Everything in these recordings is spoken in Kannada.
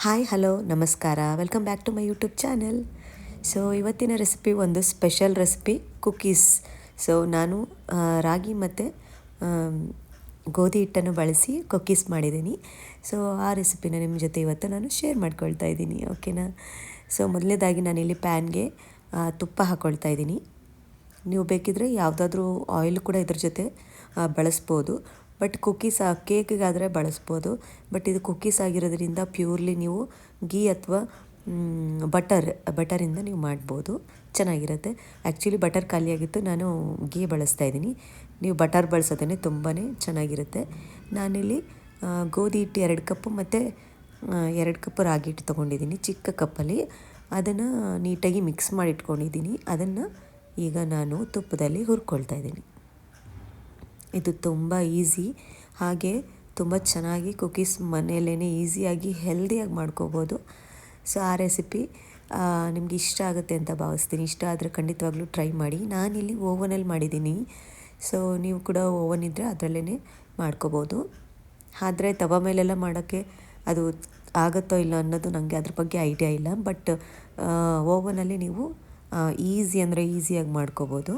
ಹಾಯ್ ಹಲೋ ನಮಸ್ಕಾರ welcome back to my YouTube channel. So ಇವತ್ತಿನ ರೆಸಿಪಿ ಒಂದು ಸ್ಪೆಷಲ್ ರೆಸಿಪಿ ಕುಕ್ಕೀಸ್. ಸೊ ನಾನು ರಾಗಿ ಮತ್ತು ಗೋಧಿ ಹಿಟ್ಟನ್ನು ಬಳಸಿ ಕುಕ್ಕೀಸ್ ಮಾಡಿದ್ದೀನಿ. ಸೊ ಆ ರೆಸಿಪಿನ ನಿಮ್ಮ ಜೊತೆ ಇವತ್ತು ನಾನು ಶೇರ್ ಮಾಡ್ಕೊಳ್ತಾ ಇದ್ದೀನಿ, ಓಕೆನಾ. ಸೊ ಮೊದಲನೇದಾಗಿ ನಾನಿಲ್ಲಿ ಪ್ಯಾನ್ಗೆ ತುಪ್ಪ ಹಾಕ್ಕೊಳ್ತಾ ಇದ್ದೀನಿ. ನೀವು ಬೇಕಿದ್ರೆ ಯಾವುದಾದ್ರೂ ಆಯಿಲ್ ಕೂಡ ಇದ್ರ ಜೊತೆ ಬಳಸ್ಬೋದು. ಬಟ್ ಕುಕ್ಕೀಸ್ ಕೇಕಿಗಾದರೆ ಬಳಸ್ಬೋದು. ಬಟ್ ಇದು ಕುಕ್ಕೀಸ್ ಆಗಿರೋದ್ರಿಂದ ಪ್ಯೂರ್ಲಿ ನೀವು ಗೀ ಅಥವಾ ಬಟರಿಂದ ನೀವು ಮಾಡ್ಬೋದು, ಚೆನ್ನಾಗಿರುತ್ತೆ. ಆ್ಯಕ್ಚುಲಿ ಬಟರ್ ಖಾಲಿಯಾಗಿತ್ತು, ನಾನು ಗೀ ಬಳಸ್ತಾ ಇದ್ದೀನಿ. ನೀವು ಬಟರ್ ಬಳಸೋದೇ ತುಂಬಾ ಚೆನ್ನಾಗಿರುತ್ತೆ. ನಾನಿಲ್ಲಿ ಗೋಧಿ ಹಿಟ್ಟು 2 ಕಪ್ಪು ಮತ್ತು 2 ಕಪ್ ರಾಗಿ ಹಿಟ್ಟು ತೊಗೊಂಡಿದ್ದೀನಿ ಚಿಕ್ಕ ಕಪ್ಪಲ್ಲಿ. ಅದನ್ನು ನೀಟಾಗಿ ಮಿಕ್ಸ್ ಮಾಡಿ ಇಟ್ಕೊಂಡಿದ್ದೀನಿ. ಅದನ್ನು ಈಗ ನಾನು ತುಪ್ಪದಲ್ಲಿ ಹುರ್ಕೊಳ್ತಾ ಇದ್ದೀನಿ. ಇದು ತುಂಬ ಈಸಿ, ಹಾಗೆ ತುಂಬ ಚೆನ್ನಾಗಿ ಕುಕ್ಕೀಸ್ ಮನೆಯಲ್ಲೇ ಈಸಿಯಾಗಿ ಹೆಲ್ದಿಯಾಗಿ ಮಾಡ್ಕೋಬೋದು. ಸೊ ಆ ರೆಸಿಪಿ ನಿಮ್ಗೆ ಇಷ್ಟ ಆಗುತ್ತೆ ಅಂತ ಭಾವಿಸ್ತೀನಿ. ಇಷ್ಟ ಆದರೆ ಖಂಡಿತವಾಗ್ಲೂ ಟ್ರೈ ಮಾಡಿ. ನಾನಿಲ್ಲಿ ಓವನಲ್ಲಿ ಮಾಡಿದ್ದೀನಿ. ಸೊ ನೀವು ಕೂಡ ಓವನ್ ಇದ್ದರೆ ಅದರಲ್ಲೇ ಮಾಡ್ಕೋಬೋದು. ಆದರೆ ತವ ಮೇಲೆಲ್ಲ ಮಾಡೋಕ್ಕೆ ಅದು ಆಗುತ್ತೋ ಇಲ್ಲ ಅನ್ನೋದು ನನಗೆ ಅದ್ರ ಬಗ್ಗೆ ಐಡಿಯಾ ಇಲ್ಲ. ಬಟ್ ಓವನಲ್ಲಿ ನೀವು ಈಸಿಯಾಗಿ ಮಾಡ್ಕೋಬೋದು.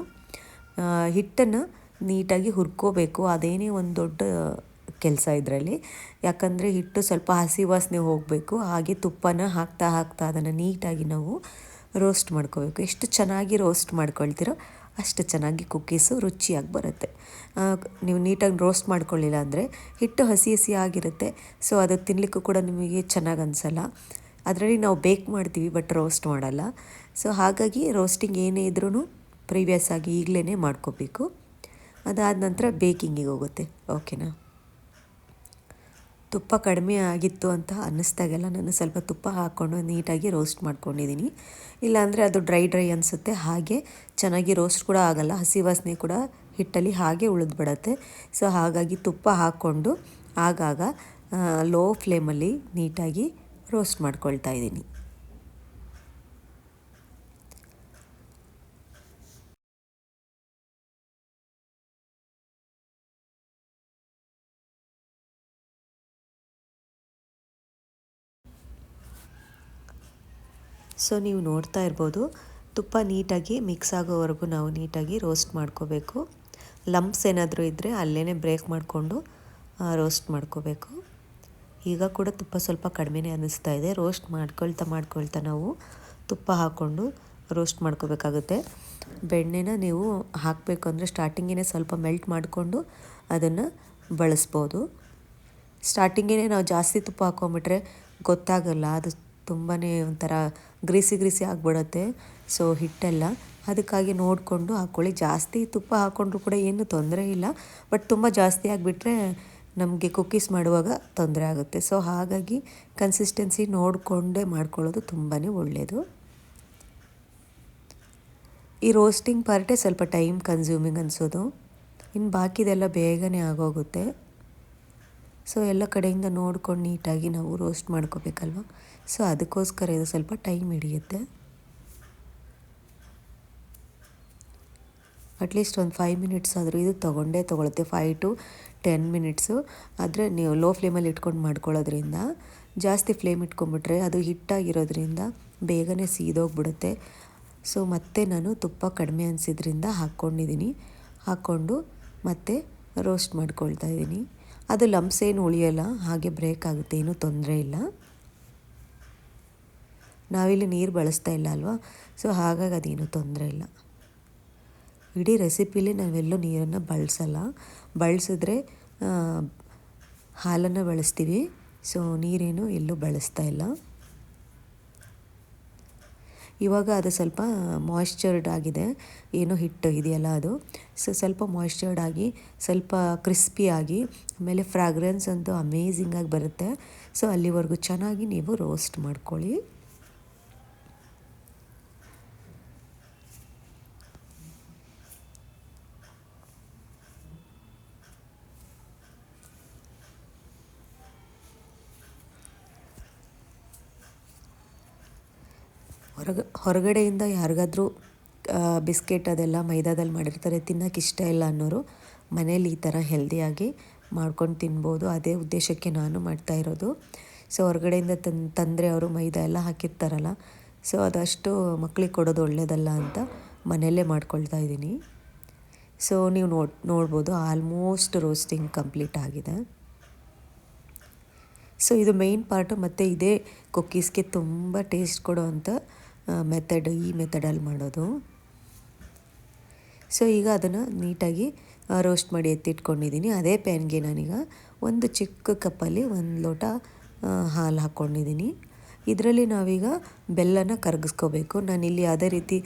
ಹಿಟ್ಟನ್ನು ನೀಟಾಗಿ ಹುರ್ಕೋಬೇಕು, ಅದೇನೇ ಒಂದು ದೊಡ್ಡ ಕೆಲಸ ಇದರಲ್ಲಿ. ಯಾಕಂದರೆ ಹಿಟ್ಟು ಸ್ವಲ್ಪ ಹಸಿ ವಾಸನೆ ಹೋಗಬೇಕು. ಹಾಗೆ ತುಪ್ಪನ ಹಾಕ್ತಾ ಅದನ್ನು ನೀಟಾಗಿ ನಾವು ರೋಸ್ಟ್ ಮಾಡ್ಕೋಬೇಕು. ಎಷ್ಟು ಚೆನ್ನಾಗಿ ರೋಸ್ಟ್ ಮಾಡ್ಕೊಳ್ತೀರೋ ಅಷ್ಟು ಚೆನ್ನಾಗಿ ಕುಕ್ಕೀಸು ರುಚಿಯಾಗಿ ಬರುತ್ತೆ. ನೀವು ನೀಟಾಗಿ ರೋಸ್ಟ್ ಮಾಡ್ಕೊಳ್ಳಿಲ್ಲ ಅಂದರೆ ಹಿಟ್ಟು ಹಸಿ ಆಗಿರುತ್ತೆ. ಸೊ ಅದು ತಿನ್ನಲಿಕ್ಕೂ ಕೂಡ ನಿಮಗೆ ಚೆನ್ನಾಗಿ ಅನಿಸಲ್ಲ. ಅದರಲ್ಲಿ ನಾವು ಬೇಕ್ ಮಾಡ್ತೀವಿ, ಬಟ್ ರೋಸ್ಟ್ ಮಾಡಲ್ಲ. ಸೊ ಹಾಗಾಗಿ ರೋಸ್ಟಿಂಗ್ ಏನೇ ಇದ್ರೂ ಪ್ರೀವಿಯಸ್ ಆಗಿ ಈಗಲೇ ಮಾಡ್ಕೋಬೇಕು. ಅದಾದ ನಂತರ ಬೇಕಿಂಗಿಗೆ ಹೋಗುತ್ತೆ, ಓಕೆನಾ. ತುಪ್ಪ ಕಡಿಮೆ ಆಗಿತ್ತು ಅಂತ ಅನ್ನಿಸ್ದಾಗೆಲ್ಲ ನಾನು ಸ್ವಲ್ಪ ತುಪ್ಪ ಹಾಕ್ಕೊಂಡು ನೀಟಾಗಿ ರೋಸ್ಟ್ ಮಾಡ್ಕೊಂಡಿದ್ದೀನಿ. ಇಲ್ಲಾಂದರೆ ಅದು ಡ್ರೈ ಅನಿಸುತ್ತೆ, ಹಾಗೆ ಚೆನ್ನಾಗಿ ರೋಸ್ಟ್ ಕೂಡ ಆಗಲ್ಲ, ಹಸಿ ವಾಸನೆ ಕೂಡ ಹಿಟ್ಟಲ್ಲಿ ಹಾಗೆ ಉಳಿದ್ಬಿಡತ್ತೆ. ಸೊ ಹಾಗಾಗಿ ತುಪ್ಪ ಹಾಕ್ಕೊಂಡು ಆಗಾಗ ಲೋ ಫ್ಲೇಮಲ್ಲಿ ನೀಟಾಗಿ ರೋಸ್ಟ್ ಮಾಡ್ಕೊಳ್ತಾ ಇದ್ದೀನಿ. ಸೊ ನೀವು ನೋಡ್ತಾ ಇರ್ಬೋದು, ತುಪ್ಪ ನೀಟಾಗಿ ಮಿಕ್ಸ್ ಆಗೋವರೆಗೂ ನಾವು ನೀಟಾಗಿ ರೋಸ್ಟ್ ಮಾಡ್ಕೋಬೇಕು. ಲಂಪ್ಸ್ ಏನಾದರೂ ಇದ್ದರೆ ಅಲ್ಲೇ ಬ್ರೇಕ್ ಮಾಡಿಕೊಂಡು ರೋಸ್ಟ್ ಮಾಡ್ಕೋಬೇಕು. ಈಗ ಕೂಡ ತುಪ್ಪ ಸ್ವಲ್ಪ ಕಡಿಮೆನೇ ಅನ್ನಿಸ್ತಾ ಇದೆ. ರೋಸ್ಟ್ ಮಾಡ್ಕೊಳ್ತಾ ನಾವು ತುಪ್ಪ ಹಾಕ್ಕೊಂಡು ರೋಸ್ಟ್ ಮಾಡ್ಕೋಬೇಕಾಗುತ್ತೆ. ಬೆಣ್ಣೆನ ನೀವು ಹಾಕಬೇಕು ಅಂದರೆ ಸ್ಟಾರ್ಟಿಂಗೇ ಸ್ವಲ್ಪ ಮೆಲ್ಟ್ ಮಾಡಿಕೊಂಡು ಅದನ್ನು ಬಳಸ್ಬೋದು. ಸ್ಟಾರ್ಟಿಂಗೇ ನಾವು ಜಾಸ್ತಿ ತುಪ್ಪ ಹಾಕ್ಕೊಂಬಿಟ್ರೆ ಗೊತ್ತಾಗಲ್ಲ, ಅದು ತುಂಬಾ ಒಂಥರ ಗ್ರೀಸಿ ಆಗಿಬಿಡುತ್ತೆ. ಸೊ ಹಿಟ್ಟೆಲ್ಲ ಅದಕ್ಕಾಗಿ ನೋಡಿಕೊಂಡು ಹಾಕ್ಕೊಳ್ಳಿ. ಜಾಸ್ತಿ ತುಪ್ಪ ಹಾಕ್ಕೊಂಡ್ರೂ ಕೂಡ ಏನು ತೊಂದರೆ ಇಲ್ಲ, ಬಟ್ ತುಂಬ ಜಾಸ್ತಿ ಆಗಿಬಿಟ್ರೆ ನಮಗೆ ಕುಕ್ಕೀಸ್ ಮಾಡುವಾಗ ತೊಂದರೆ ಆಗುತ್ತೆ. ಸೊ ಹಾಗಾಗಿ ಕನ್ಸಿಸ್ಟೆನ್ಸಿ ನೋಡಿಕೊಂಡೇ ಮಾಡ್ಕೊಳ್ಳೋದು ತುಂಬಾ ಒಳ್ಳೆಯದು. ಈ ರೋಸ್ಟಿಂಗ್ ಪಾರ್ಟೇ ಸ್ವಲ್ಪ ಟೈಮ್ ಕನ್ಸ್ಯೂಮಿಂಗ್ ಅನಿಸೋದು, ಇನ್ನು ಬಾಕಿದೆಲ್ಲ ಬೇಗನೆ ಆಗೋಗುತ್ತೆ. ಸೊ ಎಲ್ಲ ಕಡೆಯಿಂದ ನೋಡ್ಕೊಂಡು ನೀಟಾಗಿ ನಾವು ರೋಸ್ಟ್ ಮಾಡ್ಕೋಬೇಕಲ್ವ. ಸೊ ಅದಕ್ಕೋಸ್ಕರ ಇದು ಸ್ವಲ್ಪ ಟೈಮ್ ಹಿಡಿಯುತ್ತೆ. ಅಟ್ಲೀಸ್ಟ್ ಒಂದು 5 ಮಿನಿಟ್ಸ್ ಆದರೂ ಇದು ತೊಗೊಳುತ್ತೆ, 5 to 10 ಮಿನಿಟ್ಸು. ಆದರೆ ನೀವು ಲೋ ಫ್ಲೇಮಲ್ಲಿ ಇಟ್ಕೊಂಡು ಮಾಡ್ಕೊಳ್ಳೋದ್ರಿಂದ, ಜಾಸ್ತಿ ಫ್ಲೇಮ್ ಇಟ್ಕೊಂಡ್ಬಿಟ್ರೆ ಅದು ಹಿಟ್ಟಾಗಿರೋದ್ರಿಂದ ಬೇಗನೆ ಸೀದೋಗ್ಬಿಡುತ್ತೆ. ಸೊ ಮತ್ತೆ ನಾನು ತುಪ್ಪ ಕಡಿಮೆ ಅನಿಸಿದ್ರಿಂದ ಹಾಕ್ಕೊಂಡು ಮತ್ತೆ ರೋಸ್ಟ್ ಮಾಡ್ಕೊಳ್ತಾ ಇದ್ದೀನಿ. ಅದು ಲಂಪ್ಸ್ ಏನು ಉಳಿಯೋಲ್ಲ, ಹಾಗೆ ಬ್ರೇಕ್ ಆಗುತ್ತೆ, ಏನೂ ತೊಂದರೆ ಇಲ್ಲ. ನಾವಿಲ್ಲಿ ನೀರು ಬಳಸ್ತಾ ಇಲ್ಲ ಅಲ್ವಾ, ಸೊ ಹಾಗಾಗಿ ಅದೇನು ತೊಂದರೆ ಇಲ್ಲ. ಇಡೀ ರೆಸಿಪಿಲಿ ನಾವೆಲ್ಲೂ ನೀರನ್ನು ಬಳಸಿದ್ರೆ ಹಾಲನ್ನು ಬಳಸ್ತೀವಿ. ಸೊ ನೀರೇನು ಎಲ್ಲೂ ಬಳಸ್ತಾ ಇಲ್ಲ. ಇವಾಗ ಅದು ಸ್ವಲ್ಪ ಮಾಯ್ಶ್ಚರ್ಡ್ ಆಗಿದೆ, ಏನೋ ಹಿಟ್ಟು ಇದೆಯಲ್ಲ ಅದು. ಸೊ ಸ್ವಲ್ಪ ಮಾಯ್ಶ್ಚರ್ಡ್ ಆಗಿ ಸ್ವಲ್ಪ ಕ್ರಿಸ್ಪಿಯಾಗಿ, ಆಮೇಲೆ ಫ್ರಾಗ್ರೆನ್ಸ್ ಅಂತೂ ಅಮೇಝಿಂಗಾಗಿ ಬರುತ್ತೆ. ಸೊ ಅಲ್ಲಿವರೆಗೂ ಚೆನ್ನಾಗಿ ನೀವು ರೋಸ್ಟ್ ಮಾಡ್ಕೊಳ್ಳಿ. ಹೊರಗಡೆಯಿಂದ ಯಾರಿಗಾದ್ರೂ ಬಿಸ್ಕೆಟ್ ಅದೆಲ್ಲ ಮೈದಾದಲ್ಲಿ ಮಾಡಿರ್ತಾರೆ, ತಿನ್ನೋಕೆ ಇಷ್ಟ ಇಲ್ಲ ಅನ್ನೋರು ಮನೇಲಿ ಈ ಥರ ಹೆಲ್ದಿಯಾಗಿ ಮಾಡ್ಕೊಂಡು ತಿನ್ಬೋದು. ಅದೇ ಉದ್ದೇಶಕ್ಕೆ ನಾನು ಮಾಡ್ತಾಯಿರೋದು. ಸೊ ಹೊರಗಡೆಯಿಂದ ತಂದರೆ ಅವರು ಮೈದಾ ಎಲ್ಲ ಹಾಕಿರ್ತಾರಲ್ಲ, ಸೊ ಅದಷ್ಟು ಮಕ್ಕಳಿಗೆ ಕೊಡೋದು ಒಳ್ಳೆಯದಲ್ಲ ಅಂತ ಮನೆಯಲ್ಲೇ ಮಾಡ್ಕೊಳ್ತಾ ಇದ್ದೀನಿ. ಸೊ ನೀವು ನೋಡ್ಬೋದು ಆಲ್ಮೋಸ್ಟ್ ರೋಸ್ಟಿಂಗ್ ಕಂಪ್ಲೀಟ್ ಆಗಿದೆ. ಸೊ ಇದು ಮೇಯ್ನ್ ಪಾರ್ಟು, ಮತ್ತು ಇದೇ ಕುಕ್ಕೀಸ್ಗೆ ತುಂಬ ಟೇಸ್ಟ್ ಕೊಡೋವಂಥ ಮೆಥಡ್, ಈ ಮೆಥಡಲ್ಲಿ ಮಾಡೋದು. ಸೊ ಈಗ ಅದನ್ನು ನೀಟಾಗಿ ರೋಸ್ಟ್ ಮಾಡಿ ಎತ್ತಿಟ್ಕೊಂಡಿದ್ದೀನಿ. ಅದೇ ಪ್ಯಾನ್ಗೆ ನಾನೀಗ ಒಂದು ಚಿಕ್ಕ ಕಪ್ಪಲ್ಲಿ 1 ಲೋಟ ಹಾಲು ಹಾಕ್ಕೊಂಡಿದ್ದೀನಿ. ಇದರಲ್ಲಿ ನಾವೀಗ ಬೆಲ್ಲನ ಕರಗಿಸ್ಕೋಬೇಕು. ನಾನಿಲ್ಲಿ ಯಾವುದೇ ರೀತಿ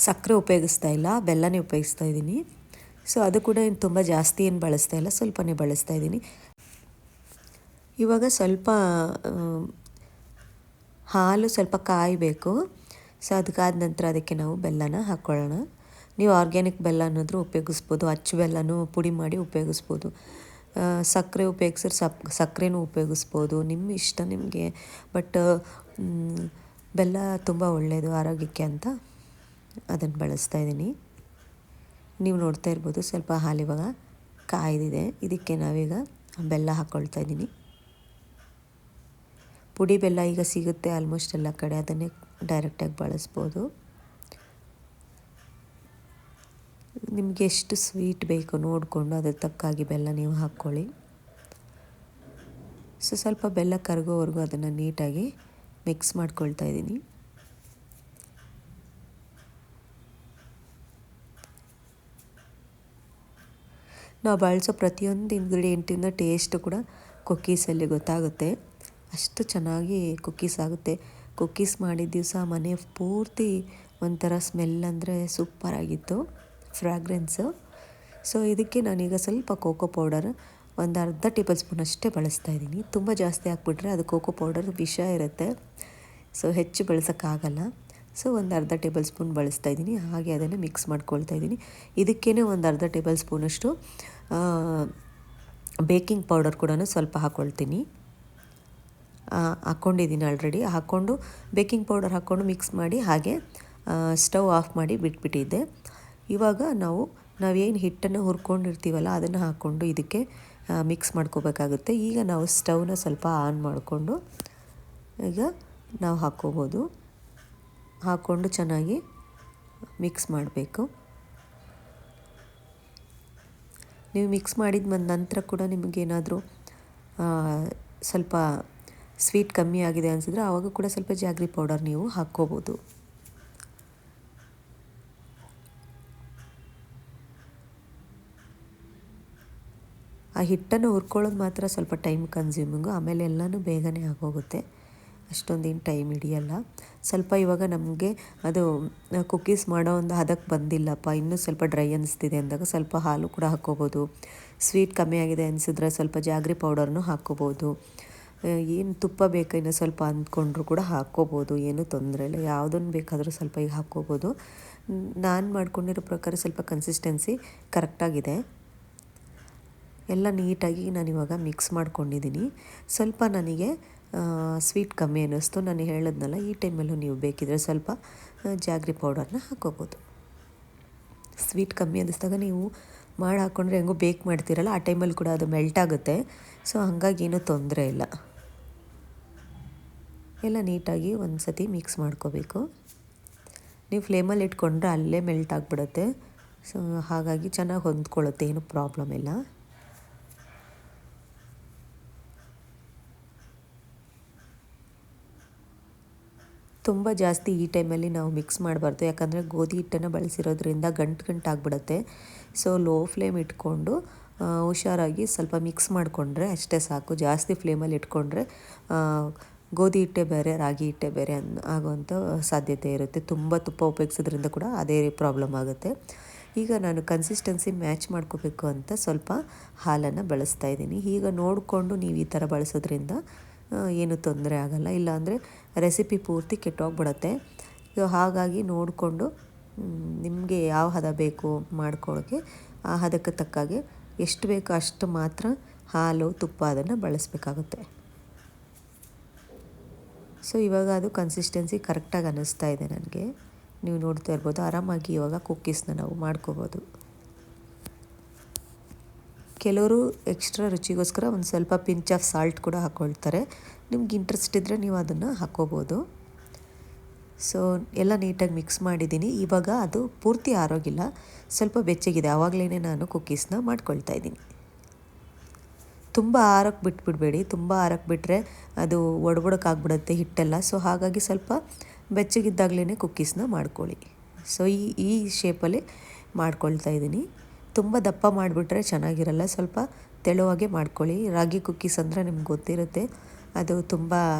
ಸಕ್ಕರೆ ಉಪಯೋಗಿಸ್ತಾ ಇಲ್ಲ, ಬೆಲ್ಲನೇ ಉಪಯೋಗಿಸ್ತಾ ಇದ್ದೀನಿ. ಸೊ ಅದು ಕೂಡ ಏನು ತುಂಬ ಜಾಸ್ತಿ ಏನು ಬಳಸ್ತಾ ಇಲ್ಲ, ಸ್ವಲ್ಪನೇ ಬಳಸ್ತಾ ಇದ್ದೀನಿ. ಇವಾಗ ಸ್ವಲ್ಪ ಹಾಲು ಸ್ವಲ್ಪ ಕಾಯಬೇಕು. ಸೊ ಅದಕ್ಕಾದ ನಂತರ ಅದಕ್ಕೆ ನಾವು ಬೆಲ್ಲನ ಹಾಕ್ಕೊಳ್ಳೋಣ. ನೀವು ಆರ್ಗ್ಯಾನಿಕ್ ಬೆಲ್ಲ ಅನ್ನೋದ್ರೂ ಉಪಯೋಗಿಸ್ಬೋದು, ಅಚ್ಚು ಬೆಲ್ಲನೂ ಪುಡಿ ಮಾಡಿ ಉಪಯೋಗಿಸ್ಬೋದು, ಸಕ್ಕರೆ ಉಪಯೋಗಿಸಿದ್ರೆ ಸಕ್ಕರೆನೂ ಉಪಯೋಗಿಸ್ಬೋದು, ನಿಮ್ಮ ಇಷ್ಟ ನಿಮಗೆ. ಬಟ್ ಬೆಲ್ಲ ತುಂಬ ಒಳ್ಳೆಯದು ಆರೋಗ್ಯಕ್ಕೆ ಅಂತ ಅದನ್ನು ಬಳಸ್ತಾ ಇದ್ದೀನಿ. ನೀವು ನೋಡ್ತಾ ಇರ್ಬೋದು ಸ್ವಲ್ಪ ಹಾಲಿವಾಗ ಕಾಯ್ದಿದೆ. ಇದಕ್ಕೆ ನಾವೀಗ ಬೆಲ್ಲ ಹಾಕ್ಕೊಳ್ತಾ ಇದ್ದೀನಿ. ಪುಡಿ ಬೆಲ್ಲ ಈಗ ಸಿಗುತ್ತೆ ಆಲ್ಮೋಸ್ಟ್ ಎಲ್ಲ ಕಡೆ, ಅದನ್ನೇ ಡೈರೆಕ್ಟಾಗಿ ಬಳಸ್ಬೋದು. ನಿಮಗೆ ಎಷ್ಟು ಸ್ವೀಟ್ ಬೇಕು ನೋಡಿಕೊಂಡು ಅದ್ರ ತಕ್ಕಾಗಿ ಬೆಲ್ಲ ನೀವು ಹಾಕ್ಕೊಳ್ಳಿ. ಸೊ ಸ್ವಲ್ಪ ಬೆಲ್ಲ ಕರಗೋವರೆಗೂ ಅದನ್ನು ನೀಟಾಗಿ ಮಿಕ್ಸ್ ಮಾಡ್ಕೊಳ್ತಾ ಇದ್ದೀನಿ. ನಾವು ಬಳಸೋ ಪ್ರತಿಯೊಂದು ಇಂಗ್ರೀಡಿಯೆಂಟಿಂದ ಟೇಸ್ಟ್ ಕೂಡ ಕುಕ್ಕೀಸಲ್ಲಿ ಗೊತ್ತಾಗುತ್ತೆ. ಅಷ್ಟು ಚೆನ್ನಾಗಿ ಕುಕ್ಕೀಸ್ ಆಗುತ್ತೆ. ಕುಕ್ಕೀಸ್ ಮಾಡಿದ ದಿವಸ ಮನೆ ಪೂರ್ತಿ ಒಂಥರ ಸ್ಮೆಲ್ ಅಂದರೆ ಸೂಪರಾಗಿತ್ತು, ಫ್ರಾಗ್ರೆನ್ಸು. ಸೊ ಇದಕ್ಕೆ ನಾನೀಗ ಸ್ವಲ್ಪ ಕೋಕೋ ಪೌಡರ್ ಒಂದು ಅರ್ಧ ಟೇಬಲ್ ಸ್ಪೂನ್ ಅಷ್ಟೇ ಬಳಸ್ತಾ ಇದ್ದೀನಿ. ತುಂಬ ಜಾಸ್ತಿ ಹಾಕ್ಬಿಟ್ರೆ ಅದು ಕೋಕೋ ಪೌಡರ್ ವಿಷ ಇರುತ್ತೆ, ಸೊ ಹೆಚ್ಚು ಬಳಸೋಕ್ಕಾಗಲ್ಲ. ಸೊ ಒಂದು ಅರ್ಧ ಟೇಬಲ್ ಸ್ಪೂನ್ ಬಳಸ್ತಾ ಇದ್ದೀನಿ. ಹಾಗೆ ಅದನ್ನು ಮಿಕ್ಸ್ ಮಾಡ್ಕೊಳ್ತಾ ಇದ್ದೀನಿ. ಇದಕ್ಕೇ ಒಂದು ಅರ್ಧ ಟೇಬಲ್ ಸ್ಪೂನಷ್ಟು ಬೇಕಿಂಗ್ ಪೌಡರ್ ಕೂಡ ಸ್ವಲ್ಪ ಹಾಕ್ಕೊಳ್ತೀನಿ. ಹಾಕ್ಕೊಂಡಿದ್ದೀನಿ ಆಲ್ರೆಡಿ. ಹಾಕ್ಕೊಂಡು ಬೇಕಿಂಗ್ ಪೌಡರ್ ಹಾಕ್ಕೊಂಡು ಮಿಕ್ಸ್ ಮಾಡಿ ಹಾಗೆ ಸ್ಟವ್ ಆಫ್ ಮಾಡಿ ಬಿಟ್ಬಿಟ್ಟಿದ್ದೆ. ಇವಾಗ ನಾವೇನು ಹಿಟ್ಟನ್ನು ಹುರ್ಕೊಂಡಿರ್ತೀವಲ್ಲ ಅದನ್ನು ಹಾಕ್ಕೊಂಡು ಇದಕ್ಕೆ ಮಿಕ್ಸ್ ಮಾಡ್ಕೋಬೇಕಾಗುತ್ತೆ. ಈಗ ನಾವು ಸ್ಟವ್ನ ಸ್ವಲ್ಪ ಆನ್ ಮಾಡಿಕೊಂಡು ಈಗ ನಾವು ಹಾಕ್ಕೊಂಡು ಚೆನ್ನಾಗಿ ಮಿಕ್ಸ್ ಮಾಡಬೇಕು. ನೀವು ಮಿಕ್ಸ್ ಮಾಡಿದ ನಂತರ ಕೂಡ ನಿಮಗೇನಾದರೂ ಸ್ವಲ್ಪ ಸ್ವೀಟ್ ಕಮ್ಮಿ ಆಗಿದೆ ಅನಿಸಿದ್ರೆ ಆವಾಗ ಕೂಡ ಸ್ವಲ್ಪ ಜಾಗ್ರಿ ಪೌಡರ್ ನೀವು ಹಾಕ್ಕೋಬೋದು. ಆ ಹಿಟ್ಟನ್ನು ಹುರ್ಕೊಳ್ಳೋದು ಮಾತ್ರ ಸ್ವಲ್ಪ ಟೈಮ್ ಕನ್ಸ್ಯೂಮಿಂಗು, ಆಮೇಲೆ ಎಲ್ಲನೂ ಬೇಗನೆ ಆಗೋಗುತ್ತೆ, ಅಷ್ಟೊಂದೇನು ಟೈಮ್ ಹಿಡಿಯಲ್ಲ. ಸ್ವಲ್ಪ ಇವಾಗ ನಮಗೆ ಅದು ಕುಕ್ಕೀಸ್ ಮಾಡೋ ಒಂದು ಹದಕ್ಕೆ ಬಂದಿಲ್ಲಪ್ಪ, ಇನ್ನೂ ಸ್ವಲ್ಪ ಡ್ರೈ ಅನ್ನಿಸ್ತಿದೆ ಅಂದಾಗ ಸ್ವಲ್ಪ ಹಾಲು ಕೂಡ ಹಾಕ್ಕೋಬೋದು. ಸ್ವೀಟ್ ಕಮ್ಮಿ ಆಗಿದೆ ಅನಿಸಿದ್ರೆ ಸ್ವಲ್ಪ ಜಾಗ್ರಿ ಪೌಡರ್ನೂ ಹಾಕ್ಕೋಬೋದು. ಏನು ತುಪ್ಪ ಬೇಕು ಇನ್ನೂ ಸ್ವಲ್ಪ ಅಂದ್ಕೊಂಡ್ರೂ ಕೂಡ ಹಾಕ್ಕೋಬೋದು, ಏನೂ ತೊಂದರೆ ಇಲ್ಲ. ಯಾವುದನ್ನು ಬೇಕಾದರೂ ಸ್ವಲ್ಪ ಈಗ ಹಾಕ್ಕೋಬೋದು. ನಾನು ಮಾಡ್ಕೊಂಡಿರೋ ಪ್ರಕಾರ ಸ್ವಲ್ಪ ಕನ್ಸಿಸ್ಟೆನ್ಸಿ ಕರೆಕ್ಟಾಗಿದೆ. ಎಲ್ಲ ನೀಟಾಗಿ ನಾನಿವಾಗ ಮಿಕ್ಸ್ ಮಾಡ್ಕೊಂಡಿದ್ದೀನಿ. ಸ್ವಲ್ಪ ನನಗೆ ಸ್ವೀಟ್ ಕಮ್ಮಿ ಅನ್ನಿಸ್ತು, ನಾನು ಹೇಳಿದ್ನಲ್ಲ, ಈ ಟೈಮಲ್ಲೂ ನೀವು ಬೇಕಿದ್ರೆ ಸ್ವಲ್ಪ ಜಾಗ್ರಿ ಪೌಡರ್ನ ಹಾಕ್ಕೋಬೋದು. ಸ್ವೀಟ್ ಕಮ್ಮಿ ಅನ್ನಿಸ್ದಾಗ ನೀವು ಮಾಡಿ ಹಾಕ್ಕೊಂಡ್ರೆ ಹೆಂಗೋ ಬೇಕ್ ಮಾಡ್ತೀರಲ್ಲ ಆ ಟೈಮಲ್ಲಿ ಕೂಡ ಅದು ಮೆಲ್ಟ್ ಆಗುತ್ತೆ. ಸೊ ಹಾಗಾಗಿ ಏನೂ ತೊಂದರೆ ಇಲ್ಲ. ಎಲ್ಲ ನೀಟಾಗಿ ಒಂದು ಸತಿ ಮಿಕ್ಸ್ ಮಾಡ್ಕೋಬೇಕು. ನೀವು ಫ್ಲೇಮಲ್ಲಿ ಇಟ್ಕೊಂಡ್ರೆ ಅಲ್ಲೇ ಮೆಲ್ಟ್ ಆಗಿಬಿಡುತ್ತೆ. ಸೊ ಹಾಗಾಗಿ ಚೆನ್ನಾಗಿ ಹೊಂದ್ಕೊಳ್ಳುತ್ತೆ, ಏನೂ ಪ್ರಾಬ್ಲಮ್ ಇಲ್ಲ. ತುಂಬ ಜಾಸ್ತಿ ಈ ಟೈಮಲ್ಲಿ ನಾವು ಮಿಕ್ಸ್ ಮಾಡಬಾರ್ದು, ಯಾಕಂದರೆ ಗೋಧಿ ಹಿಟ್ಟನ್ನು ಬಳಸಿರೋದ್ರಿಂದ ಗಂಟು ಆಗಿಬಿಡುತ್ತೆ. ಸೊ ಲೋ ಫ್ಲೇಮ್ ಇಟ್ಕೊಂಡು ಹುಷಾರಾಗಿ ಸ್ವಲ್ಪ ಮಿಕ್ಸ್ ಮಾಡಿಕೊಂಡ್ರೆ ಅಷ್ಟೇ ಸಾಕು. ಜಾಸ್ತಿ ಫ್ಲೇಮಲ್ಲಿ ಇಟ್ಕೊಂಡ್ರೆ ಗೋಧಿ ಹಿಟ್ಟೆ ಬೇರೆ ರಾಗಿ ಹಿಟ್ಟೆ ಬೇರೆ ಆಗೋವಂಥ ಸಾಧ್ಯತೆ ಇರುತ್ತೆ. ತುಂಬ ತುಪ್ಪ ಉಪಯೋಗಿಸೋದ್ರಿಂದ ಕೂಡ ಅದೇ ಪ್ರಾಬ್ಲಮ್ ಆಗುತ್ತೆ. ಈಗ ನಾನು ಕನ್ಸಿಸ್ಟೆನ್ಸಿ ಮ್ಯಾಚ್ ಮಾಡ್ಕೋಬೇಕು ಅಂತ ಸ್ವಲ್ಪ ಹಾಲನ್ನು ಬಳಸ್ತಾ ಇದ್ದೀನಿ. ಈಗ ನೋಡಿಕೊಂಡು ನೀವು ಈ ಥರ ಬಳಸೋದ್ರಿಂದ ಏನೂ ತೊಂದರೆ ಆಗೋಲ್ಲ, ಇಲ್ಲಾಂದರೆ ರೆಸಿಪಿ ಪೂರ್ತಿ ಕೆಟ್ಟೋಗ್ಬಿಡುತ್ತೆ. ಹಾಗಾಗಿ ನೋಡಿಕೊಂಡು ನಿಮಗೆ ಯಾವ ಹದ ಬೇಕು ಮಾಡ್ಕೊಳ್ಳೋಕ್ಕೆ ಆ ಹದಕ್ಕೆ ತಕ್ಕಾಗೆ ಎಷ್ಟು ಬೇಕೋ ಅಷ್ಟು ಮಾತ್ರ ಹಾಲು ತುಪ್ಪ ಅದನ್ನು ಬಳಸಬೇಕಾಗುತ್ತೆ. ಸೊ ಇವಾಗ ಅದು ಕನ್ಸಿಸ್ಟೆನ್ಸಿ ಕರೆಕ್ಟಾಗಿ ಅನ್ನಿಸ್ತಾ ಇದೆ ನನಗೆ. ನೀವು ನೋಡ್ತಾ ಇರ್ಬೋದು, ಆರಾಮಾಗಿ ಇವಾಗ ಕುಕ್ಕೀಸ್ನ ನಾವು ಮಾಡ್ಕೋಬೋದು. ಕೆಲವರು ಎಕ್ಸ್ಟ್ರಾ ರುಚಿಗೋಸ್ಕರ ಒಂದು ಸ್ವಲ್ಪ ಪಿಂಚ್ ಆಫ್ ಸಾಲ್ಟ್ ಕೂಡ ಹಾಕ್ಕೊಳ್ತಾರೆ. ನಿಮ್ಗೆ ಇಂಟ್ರೆಸ್ಟ್ ಇದ್ದರೆ ನೀವು ಅದನ್ನು ಹಾಕ್ಕೋಬೋದು. ಸೊ ಎಲ್ಲ ನೀಟಾಗಿ ಮಿಕ್ಸ್ ಮಾಡಿದ್ದೀನಿ. ಇವಾಗ ಅದು ಪೂರ್ತಿ ಆರೋಗಿಲ್ಲ, ಸ್ವಲ್ಪ ಬೆಚ್ಚಗಿದೆ. ಆವಾಗಲೇ ನಾನು ಕುಕ್ಕೀಸ್ನ ಮಾಡ್ಕೊಳ್ತಾ ಇದ್ದೀನಿ. ತುಂಬ ಆರಕ್ಕೆ ಬಿಟ್ಬಿಡಬೇಡಿ. ತುಂಬ ಆರಕ್ಕೆ ಬಿಟ್ಟರೆ ಅದು ಒಡಬೊಡಕ್ಕಾಗ್ಬಿಡುತ್ತೆ ಹಿಟ್ಟೆಲ್ಲ. ಸೊ ಹಾಗಾಗಿ ಸ್ವಲ್ಪ ಬೆಚ್ಚಗಿದ್ದಾಗಲೇ ಕುಕ್ಕೀಸ್ನ ಮಾಡ್ಕೊಳ್ಳಿ. ಸೊ ಈ ಶೇಪಲ್ಲಿ ಮಾಡ್ಕೊಳ್ತಾ ಇದ್ದೀನಿ. ತುಂಬ ದಪ್ಪ ಮಾಡಿಬಿಟ್ರೆ ಚೆನ್ನಾಗಿರಲ್ಲ, ಸ್ವಲ್ಪ ತೆಳುವಾಗೆ ಮಾಡ್ಕೊಳ್ಳಿ. ರಾಗಿ ಕುಕ್ಕೀಸ್ ಅಂದರೆ ನಿಮ್ಗೆ ಗೊತ್ತಿರುತ್ತೆ, ಅದು ತುಂಬ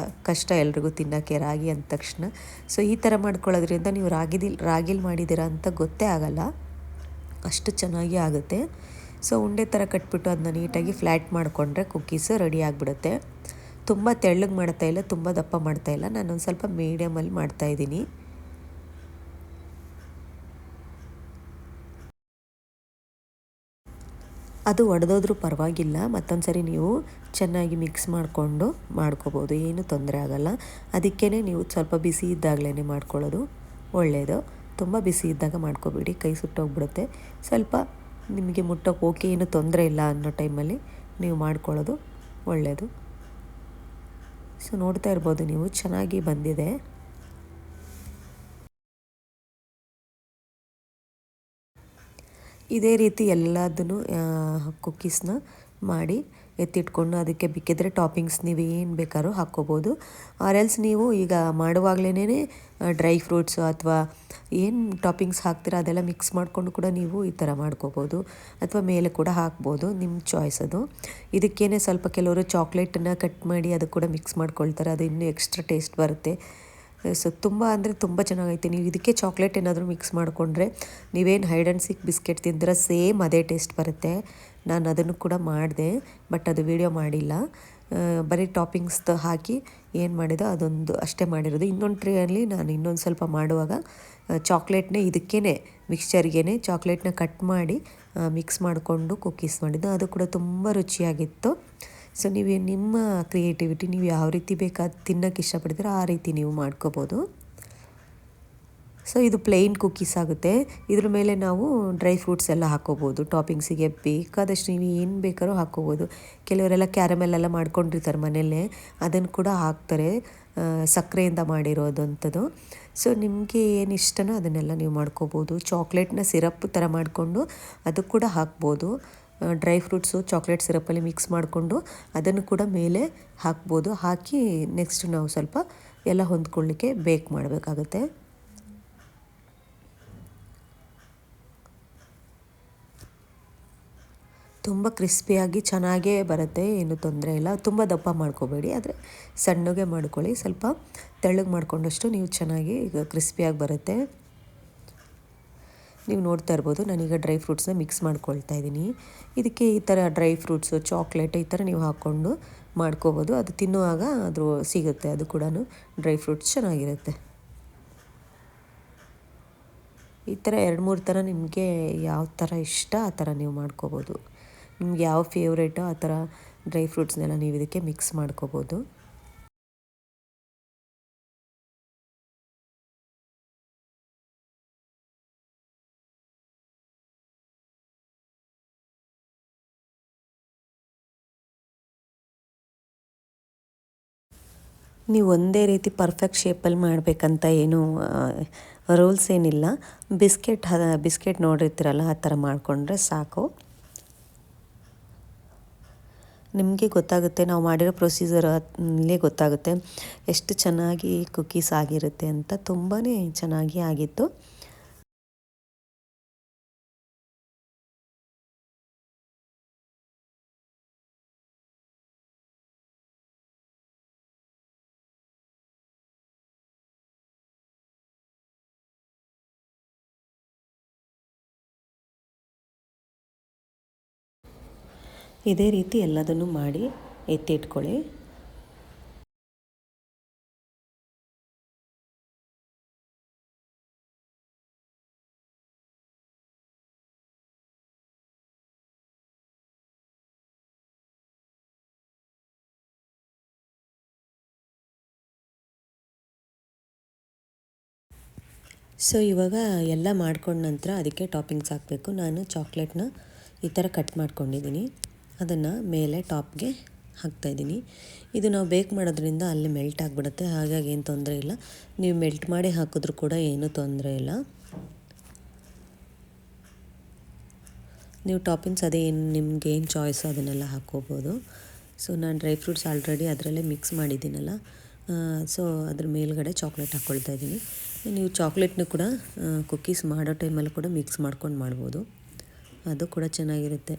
ಕಷ್ಟ ಎಲ್ರಿಗೂ ತಿನ್ನೋಕ್ಕೆ ರಾಗಿ ಅಂದ ತಕ್ಷಣ. ಸೊ ಈ ಥರ ಮಾಡ್ಕೊಳ್ಳೋದ್ರಿಂದ ನೀವು ರಾಗಿಲಿ ಮಾಡಿದ್ದೀರಾ ಅಂತ ಗೊತ್ತೇ ಆಗಲ್ಲ, ಅಷ್ಟು ಚೆನ್ನಾಗಿ ಆಗುತ್ತೆ. ಸೊ ಉಂಡೆ ಥರ ಕಟ್ಬಿಟ್ಟು ಅದನ್ನ ನೀಟಾಗಿ ಫ್ಲ್ಯಾಟ್ ಮಾಡಿಕೊಂಡ್ರೆ ಕುಕ್ಕೀಸ್ ರೆಡಿ ಆಗಿಬಿಡುತ್ತೆ. ತುಂಬ ತೆಳ್ಳಗೆ ಮಾಡ್ತಾಯಿಲ್ಲ, ತುಂಬ ದಪ್ಪ ಮಾಡ್ತಾಯಿಲ್ಲ, ನಾನೊಂದು ಸ್ವಲ್ಪ ಮೀಡಿಯಮಲ್ಲಿ ಮಾಡ್ತಾಯಿದ್ದೀನಿ. ಅದು ಒಡೆದೋದ್ರೂ ಪರವಾಗಿಲ್ಲ, ಮತ್ತೊಂದು ಸರಿ ನೀವು ಚೆನ್ನಾಗಿ ಮಿಕ್ಸ್ ಮಾಡಿಕೊಂಡು ಮಾಡ್ಕೋಬೋದು, ಏನು ತೊಂದರೆ ಆಗೋಲ್ಲ. ಅದಕ್ಕೇ ನೀವು ಸ್ವಲ್ಪ ಬಿಸಿ ಇದ್ದಾಗಲೇ ಮಾಡ್ಕೊಳ್ಳೋದು ಒಳ್ಳೆಯದು. ತುಂಬ ಬಿಸಿ ಇದ್ದಾಗ ಮಾಡ್ಕೋಬೇಡಿ, ಕೈ ಸುಟ್ಟೋಗ್ಬಿಡುತ್ತೆ. ಸ್ವಲ್ಪ ನಿಮಗೆ ಮುಟ್ಟೋಕೆ ಓಕೆ, ಏನು ತೊಂದರೆ ಇಲ್ಲ ಅನ್ನೋ ಟೈಮಲ್ಲಿ ನೀವು ಮಾಡ್ಕೊಳ್ಳೋದು ಒಳ್ಳೆಯದು. ಸೊ ನೋಡ್ತಾ ಇರ್ಬೋದು ನೀವು, ಚೆನ್ನಾಗಿ ಬಂದಿದೆ. ಇದೇ ರೀತಿ ಎಲ್ಲದನ್ನು ಕುಕ್ಕೀಸ್ನ ಮಾಡಿ ಎತ್ತಿಟ್ಕೊಂಡು ಅದಕ್ಕೆ ಬೇಕಿದ್ರೆ ಟಾಪಿಂಗ್ಸ್ ನೀವು ಏನು ಬೇಕಾದ್ರೂ ಹಾಕ್ಕೋಬೋದು. ಆರೆಲ್ಸ್ ನೀವು ಈಗ ಮಾಡುವಾಗಲೇ ಡ್ರೈ ಫ್ರೂಟ್ಸು ಅಥವಾ ಏನು ಟಾಪಿಂಗ್ಸ್ ಹಾಕ್ತೀರಾ ಅದೆಲ್ಲ ಮಿಕ್ಸ್ ಮಾಡಿಕೊಂಡು ಕೂಡ ನೀವು ಈ ಥರ ಮಾಡ್ಕೋಬೋದು, ಅಥವಾ ಮೇಲೆ ಕೂಡ ಹಾಕ್ಬೋದು, ನಿಮ್ಮ ಚಾಯ್ಸ್ ಅದು. ಇದಕ್ಕೇನೆ ಸ್ವಲ್ಪ ಕೆಲವರು ಚಾಕ್ಲೇಟನ್ನು ಕಟ್ ಮಾಡಿ ಅದು ಕೂಡ ಮಿಕ್ಸ್ ಮಾಡ್ಕೊಳ್ತಾರೆ, ಅದು ಇನ್ನೂ ಎಕ್ಸ್ಟ್ರಾ ಟೇಸ್ಟ್ ಬರುತ್ತೆ. ಸೊ ತುಂಬ ಅಂದರೆ ತುಂಬ ಚೆನ್ನಾಗೈತೆ. ನೀವು ಇದಕ್ಕೆ ಚಾಕ್ಲೇಟ್ ಏನಾದರೂ ಮಿಕ್ಸ್ ಮಾಡಿಕೊಂಡ್ರೆ ನೀವೇನು ಹೈಡ್ ಆ್ಯಂಡ್ ಸಿಕ್ ಬಿಸ್ಕೆಟ್ ತಿಂದ್ರೆ ಸೇಮ್ ಅದೇ ಟೇಸ್ಟ್ ಬರುತ್ತೆ. ನಾನು ಅದನ್ನು ಕೂಡ ಮಾಡಿದೆ, ಬಟ್ ಅದು ವೀಡಿಯೋ ಮಾಡಿಲ್ಲ. ಬರೀ ಟಾಪಿಂಗ್ಸ್ ಹಾಕಿ ಏನು ಮಾಡಿದೋ ಅದೊಂದು ಅಷ್ಟೇ ಮಾಡಿರೋದು. ಇನ್ನೊಂದು ಟ್ರೇಯಲ್ಲಿ ನಾನು ಇನ್ನೊಂದು ಸ್ವಲ್ಪ ಮಾಡುವಾಗ ಚಾಕ್ಲೇಟ್ನೇ ಇದಕ್ಕೇ ಮಿಕ್ಸ್ಚರ್ಗೆ ಚಾಕ್ಲೇಟ್ನ ಕಟ್ ಮಾಡಿ ಮಿಕ್ಸ್ ಮಾಡಿಕೊಂಡು ಕುಕ್ಕೀಸ್ ಮಾಡಿದ್ದು, ಅದು ಕೂಡ ತುಂಬ ರುಚಿಯಾಗಿತ್ತು. ಸೊ ನೀವು ನಿಮ್ಮ ಕ್ರಿಯೇಟಿವಿಟಿ, ನೀವು ಯಾವ ರೀತಿ ಬೇಕಾದ ತಿನ್ನೋಕ್ಕೆ ಇಷ್ಟಪಡ್ತೀರೋ ಆ ರೀತಿ ನೀವು ಮಾಡ್ಕೋಬೋದು. ಸೊ ಇದು ಪ್ಲೇನ್ ಕುಕ್ಕೀಸ್ ಆಗುತ್ತೆ. ಇದ್ರ ಮೇಲೆ ನಾವು ಡ್ರೈ ಫ್ರೂಟ್ಸ್ ಎಲ್ಲ ಹಾಕ್ಕೋಬೋದು, ಟಾಪಿಂಗ್ಸಿಗೆ ಬೇಕಾದಷ್ಟು ನೀವು ಏನು ಬೇಕಾದ್ರೂ ಹಾಕ್ಕೋಬೋದು. ಕೆಲವರೆಲ್ಲ ಕ್ಯಾರಮೆಲ್ಲೆಲ್ಲ ಮಾಡ್ಕೊಂಡಿರ್ತಾರೆ ಮನೆಯಲ್ಲೇ, ಅದನ್ನು ಕೂಡ ಹಾಕ್ತಾರೆ, ಸಕ್ಕರೆಯಿಂದ ಮಾಡಿರೋದಂಥದ್ದು. ಸೊ ನಿಮಗೆ ಏನು ಇಷ್ಟನೋ ಅದನ್ನೆಲ್ಲ ನೀವು ಮಾಡ್ಕೋಬೋದು. ಚಾಕ್ಲೇಟ್ನ ಸಿರಪ್ ಥರ ಮಾಡಿಕೊಂಡು ಅದು ಕೂಡ ಹಾಕ್ಬೋದು. ಡ್ರೈ ಫ್ರೂಟ್ಸು ಚಾಕ್ಲೇಟ್ ಸಿರಪ್ಪಲ್ಲಿ ಮಿಕ್ಸ್ ಮಾಡಿಕೊಂಡು ಅದನ್ನು ಕೂಡ ಮೇಲೆ ಹಾಕ್ಬೋದು. ಹಾಕಿ ನೆಕ್ಸ್ಟ್ ನಾವು ಸ್ವಲ್ಪ ಎಲ್ಲ ಹೊಂದ್ಕೊಳ್ಳಿಕ್ಕೆ ಬೇಕ್ ಮಾಡಬೇಕಾಗತ್ತೆ. ತುಂಬ ಕ್ರಿಸ್ಪಿಯಾಗಿ ಚೆನ್ನಾಗೇ ಬರುತ್ತೆ, ಏನು ತೊಂದರೆ ಇಲ್ಲ. ತುಂಬ ದಪ್ಪ ಮಾಡ್ಕೋಬೇಡಿ, ಆದರೆ ಸಣ್ಣಗೆ ಮಾಡ್ಕೊಳ್ಳಿ. ಸ್ವಲ್ಪ ತೆಳ್ಳಗೆ ಮಾಡ್ಕೊಂಡಷ್ಟು ನೀವು ಚೆನ್ನಾಗಿ ಈಗ ಕ್ರಿಸ್ಪಿಯಾಗಿ ಬರುತ್ತೆ. ನೀವು ನೋಡ್ತಾ ಇರ್ಬೋದು, ನಾನೀಗ ಡ್ರೈ ಫ್ರೂಟ್ಸ್ನ ಮಿಕ್ಸ್ ಮಾಡ್ಕೊಳ್ತಾ ಇದ್ದೀನಿ. ಇದಕ್ಕೆ ಈ ಥರ ಡ್ರೈ ಫ್ರೂಟ್ಸು, ಚಾಕ್ಲೇಟ್ ಈ ಥರ ನೀವು ಹಾಕ್ಕೊಂಡು ಮಾಡ್ಕೋಬೋದು. ಅದು ತಿನ್ನುವಾಗ ಅದು ಸಿಗುತ್ತೆ, ಅದು ಕೂಡ ಡ್ರೈ ಫ್ರೂಟ್ಸ್ ಚೆನ್ನಾಗಿರುತ್ತೆ. ಈ ಥರ 2-3 ಥರ ನಿಮಗೆ ಯಾವ ಥರ ಇಷ್ಟ ಆ ಥರ ನೀವು ಮಾಡ್ಕೋಬೋದು. ನಿಮ್ಗೆ ಯಾವ ಫೇವ್ರೇಟೋ ಆ ಥರ ಡ್ರೈ ಫ್ರೂಟ್ಸ್ನೆಲ್ಲ ನೀವು ಇದಕ್ಕೆ ಮಿಕ್ಸ್ ಮಾಡ್ಕೋಬೋದು. ನೀವು ಒಂದೇ ರೀತಿ ಪರ್ಫೆಕ್ಟ್ ಶೇಪಲ್ಲಿ ಮಾಡಬೇಕಂತ ಏನು ರೂಲ್ಸ್ ಏನಿಲ್ಲ. ಬಿಸ್ಕೆಟ್ ನೋಡಿರ್ತೀರಲ್ಲ ಆ ಥರ ಮಾಡಿಕೊಂಡ್ರೆ ಸಾಕು. ನಿಮಗೆ ಗೊತ್ತಾಗುತ್ತೆ, ನಾವು ಮಾಡಿರೋ ಪ್ರೊಸೀಜರಲ್ಲೇ ಗೊತ್ತಾಗುತ್ತೆ ಎಷ್ಟು ಚೆನ್ನಾಗಿ ಕುಕ್ಕೀಸ್ ಆಗಿರುತ್ತೆ ಅಂತ. ತುಂಬಾ ಚೆನ್ನಾಗಿ ಆಗಿತ್ತು. ಇದೇ ರೀತಿ ಎಲ್ಲದನ್ನು ಮಾಡಿ ಎತ್ತಿಟ್ಕೊಳ್ಳಿ. ಸೊ ಇವಾಗ ಎಲ್ಲ ಮಾಡ್ಕೊಂಡ ನಂತರ ಅದಕ್ಕೆ ಟಾಪಿಂಗ್ಸ್ ಹಾಕಬೇಕು. ನಾನು ಚಾಕ್ಲೇಟ್ನ ಈ ಥರ ಕಟ್ ಮಾಡ್ಕೊಂಡಿದ್ದೀನಿ. ಅದನ್ನು ಮೇಲೆ ಟಾಪ್ಗೆ ಹಾಕ್ತಾಯಿದ್ದೀನಿ. ಇದು ನಾವು ಬೇಕ್ ಮಾಡೋದ್ರಿಂದ ಅಲ್ಲಿ ಮೆಲ್ಟ್ ಆಗಿಬಿಡುತ್ತೆ, ಹಾಗಾಗಿ ಏನು ತೊಂದರೆ ಇಲ್ಲ. ನೀವು ಮೆಲ್ಟ್ ಮಾಡಿ ಹಾಕಿದ್ರೂ ಕೂಡ ಏನೂ ತೊಂದರೆ ಇಲ್ಲ. ನೀವು ಟಾಪಿಂಗ್ಸ್ ಅದೇ ಏನು ನಿಮ್ಗೆ ಏನು ಚಾಯ್ಸ್ ಅದನ್ನೆಲ್ಲ ಹಾಕ್ಕೋಬೋದು. ಸೊ ನಾನು ಡ್ರೈ ಫ್ರೂಟ್ಸ್ ಆಲ್ರೆಡಿ ಅದರಲ್ಲೇ ಮಿಕ್ಸ್ ಮಾಡಿದ್ದೀನಲ್ಲ, ಸೊ ಅದ್ರ ಮೇಲ್ಗಡೆ ಚಾಕ್ಲೇಟ್ ಹಾಕ್ಕೊಳ್ತಾ ಇದ್ದೀನಿ. ನೀವು ಚಾಕ್ಲೇಟ್ನ ಕೂಡ ಕುಕ್ಕೀಸ್ ಮಾಡೋ ಟೈಮಲ್ಲಿ ಕೂಡ ಮಿಕ್ಸ್ ಮಾಡ್ಕೊಂಡು ಮಾಡ್ಬೋದು, ಅದು ಕೂಡ ಚೆನ್ನಾಗಿರುತ್ತೆ.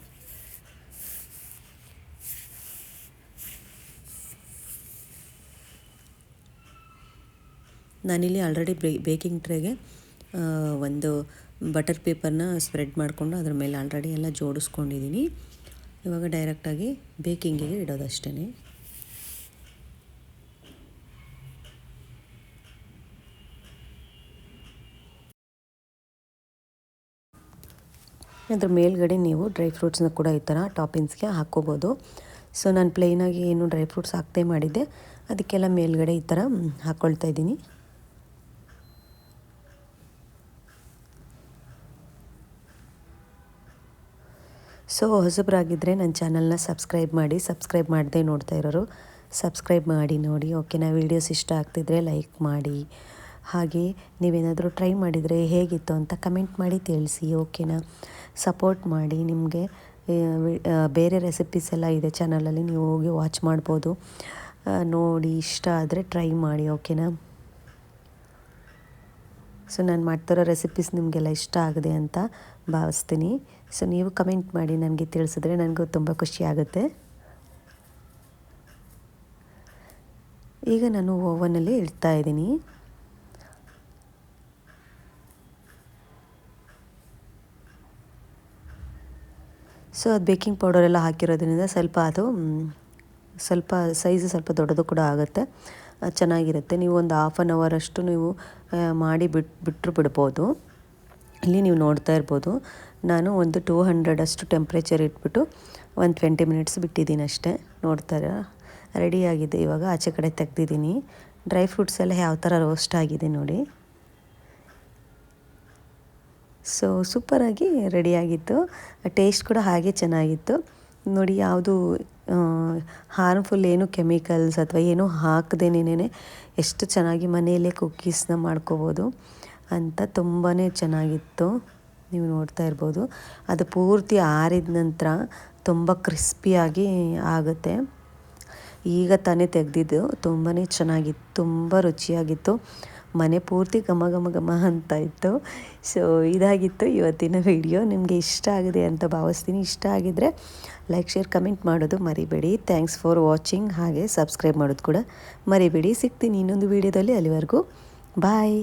ನಾನಿಲ್ಲಿ ಆಲ್ರೆಡಿ ಬೇಕಿಂಗ್ ಟ್ರೇಗೆ ಒಂದು ಬಟರ್ ಪೇಪರ್ನ ಸ್ಪ್ರೆಡ್ ಮಾಡಿಕೊಂಡು ಅದ್ರ ಮೇಲೆ ಆಲ್ರೆಡಿ ಎಲ್ಲ ಜೋಡಿಸ್ಕೊಂಡಿದ್ದೀನಿ. ಇವಾಗ ಡೈರೆಕ್ಟಾಗಿ ಬೇಕಿಂಗಿಗೆ ಇಡೋದಷ್ಟೇ. ಅದ್ರ ಮೇಲ್ಗಡೆ ನೀವು ಡ್ರೈ ಫ್ರೂಟ್ಸ್ನ ಕೂಡ ಈ ಥರ ಟಾಪಿಂಗ್ಸ್ಗೆ ಹಾಕ್ಕೋಬೋದು. ಸೊ ನಾನು ಪ್ಲೇನಾಗಿ ಏನು ಡ್ರೈ ಫ್ರೂಟ್ಸ್ ಹಾಕ್ತೇ ಮಾಡಿದ್ದೆ, ಅದಕ್ಕೆಲ್ಲ ಮೇಲ್ಗಡೆ ಈ ಥರ ಹಾಕ್ಕೊಳ್ತಾ ಇದ್ದೀನಿ. ಸೊ ಹೊಸಬರಾಗಿದ್ದರೆ ನನ್ನ ಚಾನಲ್ನ ಸಬ್ಸ್ಕ್ರೈಬ್ ಮಾಡಿ, ಸಬ್ಸ್ಕ್ರೈಬ್ ಮಾಡದೆ ನೋಡ್ತಾ ಇರೋರು ಸಬ್ಸ್ಕ್ರೈಬ್ ಮಾಡಿ ನೋಡಿ. ಓಕೆನಾ? ವೀಡಿಯೋಸ್ ಇಷ್ಟ ಆಗ್ತಿದ್ರೆ ಲೈಕ್ ಮಾಡಿ. ಹಾಗೆ ನೀವೇನಾದರೂ ಟ್ರೈ ಮಾಡಿದರೆ ಹೇಗಿತ್ತು ಅಂತ ಕಮೆಂಟ್ ಮಾಡಿ ತಿಳಿಸಿ. ಓಕೆನಾ? ಸಪೋರ್ಟ್ ಮಾಡಿ. ನಿಮಗೆ ಬೇರೆ ರೆಸಿಪೀಸ್ ಎಲ್ಲ ಇದೆ ಚಾನಲಲ್ಲಿ, ನೀವು ಹೋಗಿ ವಾಚ್ ಮಾಡ್ಬೋದು. ನೋಡಿ ಇಷ್ಟ ಆದರೆ ಟ್ರೈ ಮಾಡಿ. ಓಕೆನಾ? ಸೊ ನಾನು ಮಾಡ್ತಿರೋ ರೆಸಿಪೀಸ್ ನಿಮಗೆಲ್ಲ ಇಷ್ಟ ಆಗಿದೆ ಅಂತ ಭಾವಿಸ್ತೀನಿ. ಸೊ ನೀವು ಕಮೆಂಟ್ ಮಾಡಿ ನನಗೆ ತಿಳಿಸಿದ್ರೆ ನನಗೂ ತುಂಬ ಖುಷಿ ಆಗುತ್ತೆ. ಈಗ ನಾನು ಓವನಲ್ಲಿ ಇಡ್ತಾ ಇದ್ದೀನಿ. ಸೊ ಅದು ಬೇಕಿಂಗ್ ಪೌಡರೆಲ್ಲ ಹಾಕಿರೋದ್ರಿಂದ ಸ್ವಲ್ಪ ಸೈಜು ಸ್ವಲ್ಪ ದೊಡ್ಡದು ಕೂಡ ಆಗುತ್ತೆ, ಚೆನ್ನಾಗಿರುತ್ತೆ. ನೀವು ಒಂದು ಹಾಫ್ ಆನ್ ಅವರಷ್ಟು ನೀವು ಮಾಡಿ ಬಿಡ್ಬೋದು. ಇಲ್ಲಿ ನೀವು ನೋಡ್ತಾ ಇರ್ಬೋದು, ನಾನು ಒಂದು 200 ಅಷ್ಟು ಟೆಂಪ್ರೇಚರ್ ಇಟ್ಬಿಟ್ಟು ಒಂದು 20 ಮಿನಿಟ್ಸ್ ಬಿಟ್ಟಿದ್ದೀನಿ ಅಷ್ಟೇ. ನೋಡ್ತಾರೆ ರೆಡಿಯಾಗಿದೆ. ಇವಾಗ ಆಚೆ ಕಡೆ ತೆಗ್ದಿದ್ದೀನಿ. ಡ್ರೈ ಫ್ರೂಟ್ಸ್ ಎಲ್ಲ ಯಾವ ಥರ ರೋಸ್ಟ್ ಆಗಿದೆ ನೋಡಿ. ಸೊ ಸೂಪರಾಗಿ ರೆಡಿಯಾಗಿತ್ತು. ಟೇಸ್ಟ್ ಕೂಡ ಹಾಗೆ ಚೆನ್ನಾಗಿತ್ತು ನೋಡಿ. ಯಾವುದು ಹಾರ್ಮ್ಫುಲ್ ಏನು ಕೆಮಿಕಲ್ಸ್ ಅಥವಾ ಏನೂ ಹಾಕದೇನೇನೆ ಎಷ್ಟು ಚೆನ್ನಾಗಿ ಮನೆಯಲ್ಲೇ ಕುಕ್ಕೀಸ್ನ ಮಾಡ್ಕೋಬೋದು ಅಂತ ತುಂಬಾ ಚೆನ್ನಾಗಿತ್ತು. ನೀವು ನೋಡ್ತಾ ಇರ್ಬೋದು, ಅದು ಪೂರ್ತಿ ಆರಿದ ನಂತರ ತುಂಬ ಕ್ರಿಸ್ಪಿಯಾಗಿ ಆಗುತ್ತೆ. ಈಗ ತಾನೇ ತೆಗೆದಿದ್ದು, ತುಂಬಾ ಚೆನ್ನಾಗಿತ್ತು, ತುಂಬ ರುಚಿಯಾಗಿತ್ತು. ಮನೆ ಪೂರ್ತಿ ಘಮ ಘಮ ಘಮ ಅಂತ ಇತ್ತು. ಸೊ ಇದಾಗಿತ್ತು ಇವತ್ತಿನ ವಿಡಿಯೋ. ನಿಮಗೆ ಇಷ್ಟ ಆಗಿದೆ ಅಂತ ಭಾವಿಸ್ತೀನಿ. ಇಷ್ಟ ಆಗಿದ್ದರೆ ಲೈಕ್, ಶೇರ್, ಕಮೆಂಟ್ ಮಾಡೋದು ಮರಿಬೇಡಿ. Thanks for watching. ಹಾಗೆ ಸಬ್ಸ್ಕ್ರೈಬ್ ಮಾಡೋದು ಕೂಡ ಮರಿಬೇಡಿ. ಸಿಗ್ತೀನಿ ಇನ್ನೊಂದು ವಿಡಿಯೋದಲ್ಲಿ. ಅಲ್ಲಿವರೆಗೂ ಬಾಯ್.